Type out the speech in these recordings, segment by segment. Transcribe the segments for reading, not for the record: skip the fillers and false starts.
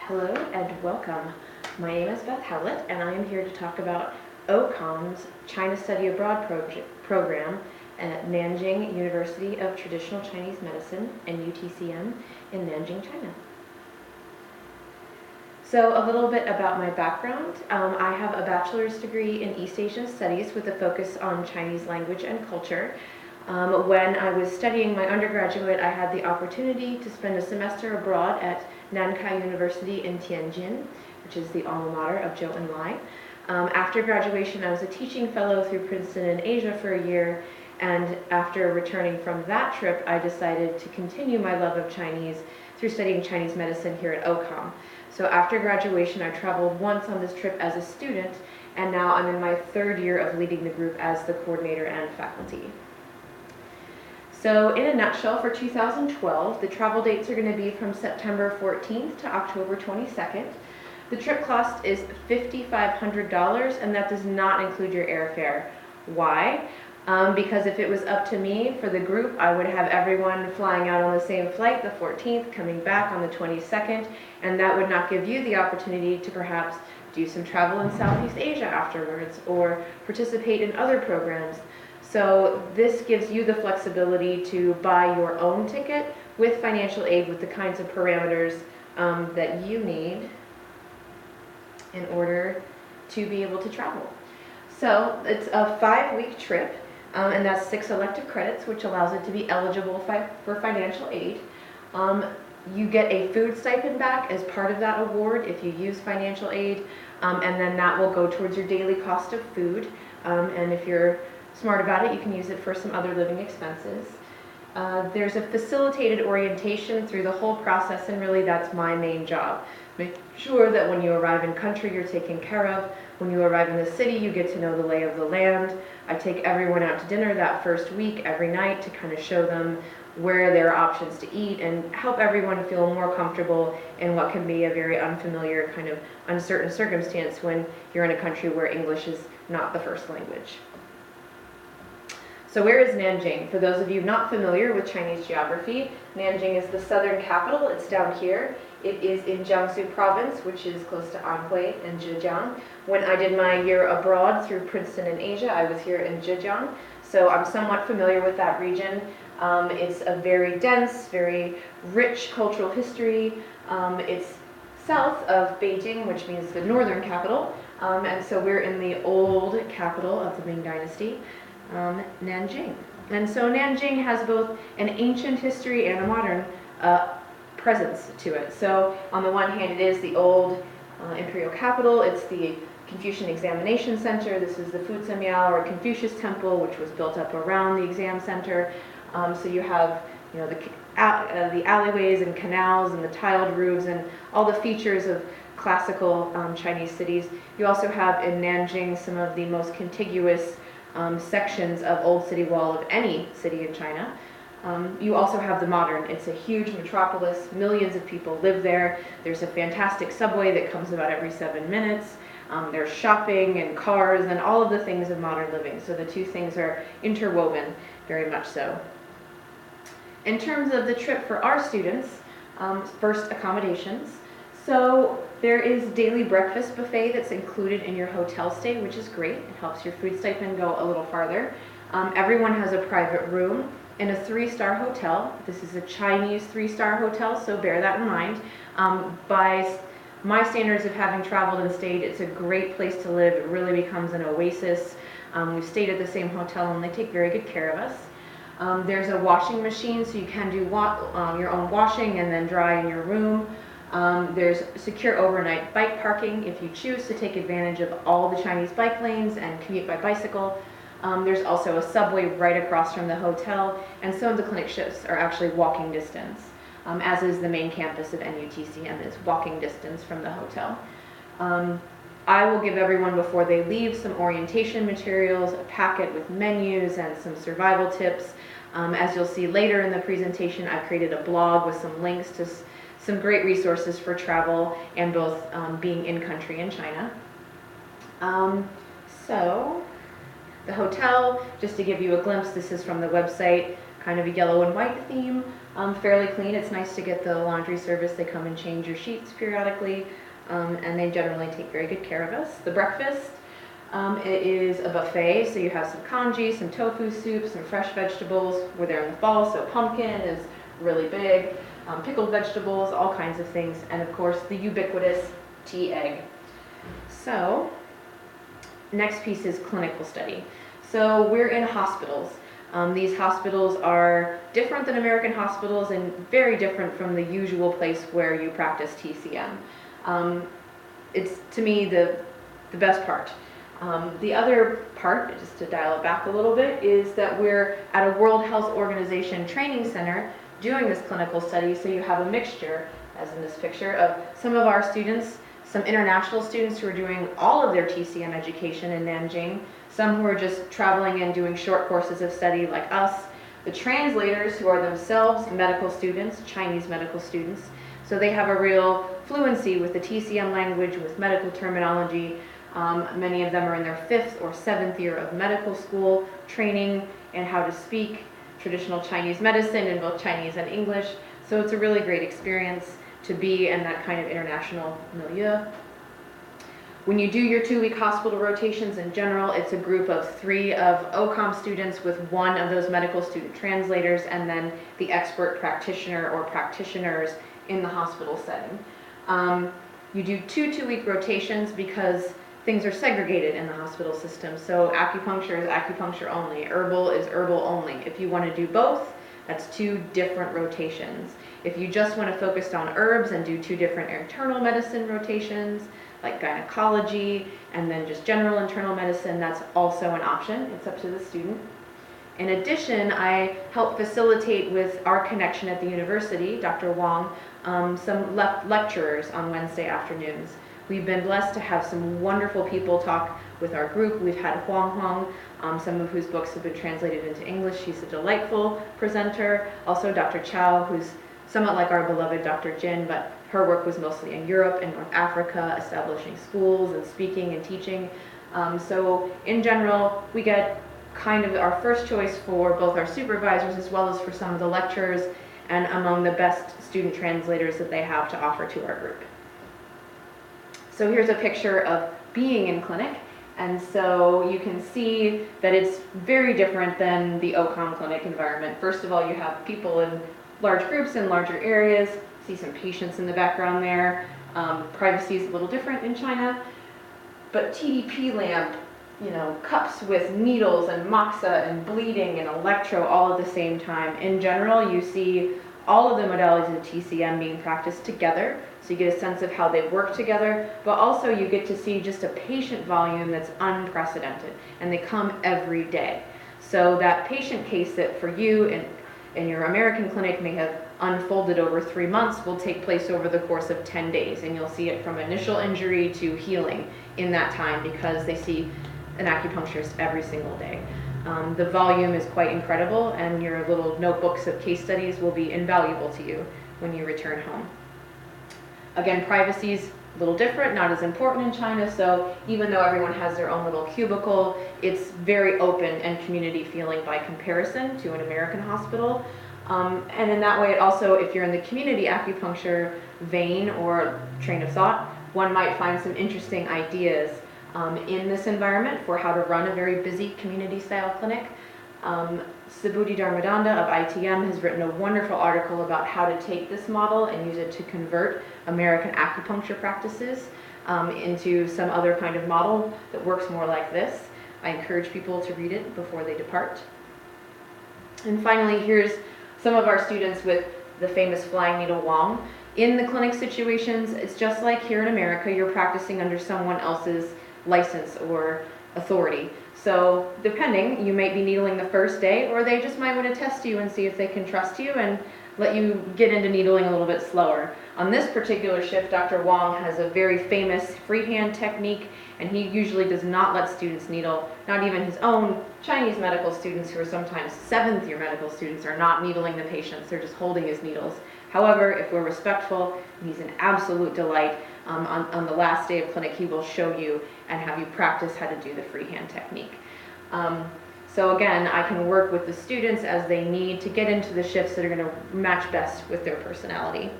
Hello and welcome. My name is Beth Howlett and I am here to talk about OCOM's China Study Abroad program at Nanjing University of Traditional Chinese Medicine and UTCM in Nanjing, China. So a little bit about my background. I have a bachelor's degree in East Asian Studies with a focus on Chinese language and culture. When I was studying my undergraduate, I had the opportunity to spend a semester abroad at Nankai University in Tianjin, which is the alma mater of Zhou Enlai. After graduation, I was a teaching fellow through Princeton in Asia for a year, and after returning from that trip, I decided to continue my love of Chinese through studying Chinese medicine here at OCOM. So after graduation, I traveled once on this trip as a student, and now I'm in my third year of leading the group as the coordinator and faculty. So in a nutshell, for 2012, the travel dates are going to be from September 14th to October 22nd. The trip cost is $5,500, and that does not include your airfare. Why? Because if it was up to me for the group, I would have everyone flying out on the same flight, the 14th, coming back on the 22nd, and that would not give you the opportunity to perhaps do some travel in Southeast Asia afterwards or participate in other programs. So this gives you the flexibility to buy your own ticket with financial aid with the kinds of parameters that you need in order to be able to travel. So it's a 5-week trip, and that's 6 elective credits, which allows it to be eligible for financial aid. You get a food stipend back as part of that award if you use financial aid, and then that will go towards your daily cost of food. And if you're smart about it, you can use it for some other living expenses. There's a facilitated orientation through the whole process, and really that's my main job. Make sure that when you arrive in country, you're taken care of. When you arrive in the city, you get to know the lay of the land. I take everyone out to dinner that first week every night to kind of show them where there are options to eat and help everyone feel more comfortable in what can be a very unfamiliar, kind of uncertain circumstance when you're in a country where English is not the first language. So where is Nanjing? For those of you not familiar with Chinese geography, Nanjing is the southern capital. It's down here. It is in Jiangsu province, which is close to Anhui and Zhejiang. When I did my year abroad through Princeton in Asia, I was here in Zhejiang, so I'm somewhat familiar with that region. It's a very dense, very rich cultural history. It's south of Beijing, which means the northern capital, and so we're in the old capital of the Ming Dynasty. Nanjing. And so Nanjing has both an ancient history and a modern presence to it. So on the one hand, it is the old imperial capital. It's the Confucian Examination Center. This is the Futsamiao, or Confucius Temple, which was built up around the exam center. So you have, the alleyways and canals and the tiled roofs and all the features of classical Chinese cities. You also have in Nanjing some of the most contiguous sections of Old City Wall of any city in China. You also have the modern. It's a huge metropolis. Millions of people live there. There's a fantastic subway that comes about every 7 minutes. There's shopping and cars and all of the things of modern living. So the two things are interwoven very much so. In terms of the trip for our students, first, accommodations. So there is daily breakfast buffet that's included in your hotel stay, which is great. It helps your food stipend go a little farther. Everyone has a private room in a 3-star hotel. This is a Chinese 3-star hotel, so bear that in mind. By my standards of having traveled and stayed, it's a great place to live. It really becomes an oasis. We've stayed at the same hotel and they take very good care of us. There's a washing machine, so you can do your own washing and then dry in your room. There's secure overnight bike parking if you choose to take advantage of all the Chinese bike lanes and commute by bicycle. There's also a subway right across from the hotel, and some of the clinic shifts are actually walking distance, as is the main campus of NUTCM is walking distance from the hotel. I will give everyone before they leave some orientation materials, a packet with menus and some survival tips. As you'll see later in the presentation, I've created a blog with some links to some great resources for travel and both being in country in China. So the hotel, just to give you a glimpse, this is from the website. kind of a yellow and white theme, fairly clean. It's nice to get the laundry service. They come and change your sheets periodically, and they generally take very good care of us. The breakfast, it is a buffet, so you have some congee, some tofu soup, some fresh vegetables. We're there in the fall, so pumpkin is really big, pickled vegetables, all kinds of things, and of course the ubiquitous tea egg. So, next piece is clinical study. So we're in hospitals. These hospitals are different than American hospitals and very different from the usual place where you practice TCM. It's, to me, the best part. The other part, just to dial it back a little bit, is that we're at a World Health Organization training center doing this clinical study, so you have a mixture, as in this picture, of some of our students, some international students who are doing all of their TCM education in Nanjing, some who are just traveling and doing short courses of study like us, the translators who are themselves medical students, Chinese medical students, so they have a real fluency with the TCM language, with medical terminology. Many of them are in their 5th or 7th year of medical school training in how to speak traditional Chinese medicine in both Chinese and English. So it's a really great experience to be in that kind of international milieu. When you do your 2-week hospital rotations in general, it's a group of 3 of OCOM students with 1 of those medical student translators, and then the expert practitioner or practitioners in the hospital setting. You do 2 2-week rotations because things are segregated in the hospital system. So acupuncture is acupuncture only, herbal is herbal only. If you want to do both, that's 2 different rotations. If you just want to focus on herbs and do 2 different internal medicine rotations, like gynecology and then just general internal medicine, that's also an option. It's up to the student. In addition, I help facilitate with our connection at the university, Dr. Wong, some lecturers on Wednesday afternoons. We've been blessed to have some wonderful people talk with our group. We've had Huang Huang, some of whose books have been translated into English. She's a delightful presenter. Also Dr. Chow, who's somewhat like our beloved Dr. Jin, but her work was mostly in Europe and North Africa, establishing schools and speaking and teaching. So in general, we get kind of our first choice for both our supervisors as well as for some of the lecturers and among the best student translators that they have to offer to our group. So here's a picture of being in clinic, and so you can see that it's very different than the OCOM clinic environment. First of all, you have people in large groups in larger areas. See some patients in the background there. Privacy is a little different in China, but TDP lamp, cups with needles and moxa and bleeding and electro all at the same time. In general, you see all of the modalities of TCM being practiced together, so you get a sense of how they work together, but also you get to see just a patient volume that's unprecedented, and they come every day. So that patient case that for you in your American clinic may have unfolded over 3 months will take place over the course of 10 days, and you'll see it from initial injury to healing in that time because they see an acupuncturist every single day. The volume is quite incredible, and your little notebooks of case studies will be invaluable to you when you return home. Again, privacy is a little different, not as important in China, so even though everyone has their own little cubicle, it's very open and community feeling by comparison to an American hospital. And in that way, it also, if you're in the community acupuncture vein or train of thought, one might find some interesting ideas in this environment for how to run a very busy community-style clinic. Subhuti Dharmadanda of ITM has written a wonderful article about how to take this model and use it to convert American acupuncture practices into some other kind of model that works more like this. I encourage people to read it before they depart. And finally, here's some of our students with the famous flying needle Wong. In the clinic situations, it's just like here in America, you're practicing under someone else's license or authority. So depending, you might be needling the first day, or they just might want to test you and see if they can trust you and let you get into needling a little bit slower. On this particular shift, Dr. Wong has a very famous freehand technique, and he usually does not let students needle. Not even his own Chinese medical students, who are sometimes 7th year medical students, are not needling the patients, they're just holding his needles. However, if we're respectful, he's an absolute delight. On the last day of clinic, he will show you and have you practice how to do the freehand technique. So again, I can work with the students as they need to get into the shifts that are going to match best with their personality.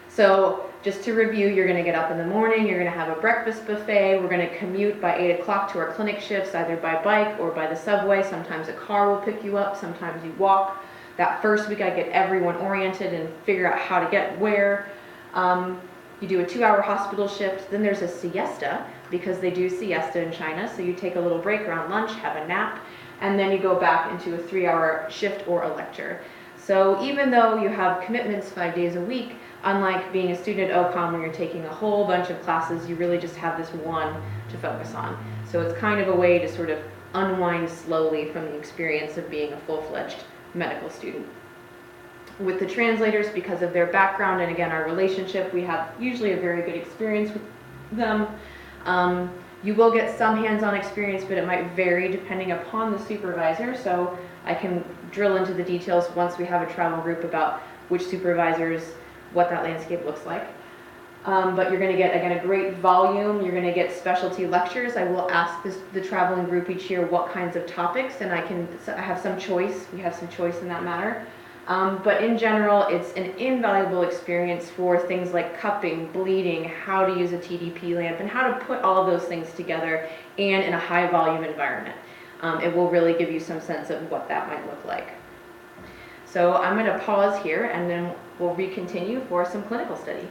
So just to review, you're going to get up in the morning, you're going to have a breakfast buffet, we're going to commute by 8 o'clock to our clinic shifts, either by bike or by the subway. Sometimes a car will pick you up, sometimes you walk. That first week I get everyone oriented and figure out how to get where. You do a 2-hour hospital shift, then there's a siesta, because they do siesta in China, so you take a little break around lunch, have a nap, and then you go back into a 3-hour shift or a lecture. So even though you have commitments 5 days a week, unlike being a student at OCOM where you're taking a whole bunch of classes, you really just have this one to focus on. So it's kind of a way to sort of unwind slowly from the experience of being a full-fledged medical student. With the translators, because of their background and again our relationship, we have usually a very good experience with them. You will get some hands-on experience, but it might vary depending upon the supervisor, so I can drill into the details once we have a travel group about which supervisors, what that landscape looks like. But you're going to get, again, a great volume. You're going to get specialty lectures. I will ask the traveling group each year what kinds of topics, and I have some choice. We have some choice in that matter. But in general, it's an invaluable experience for things like cupping, bleeding, how to use a TDP lamp, and how to put all of those things together and in a high volume environment. It will really give you some sense of what that might look like. So I'm going to pause here and then we'll recontinue for some clinical study.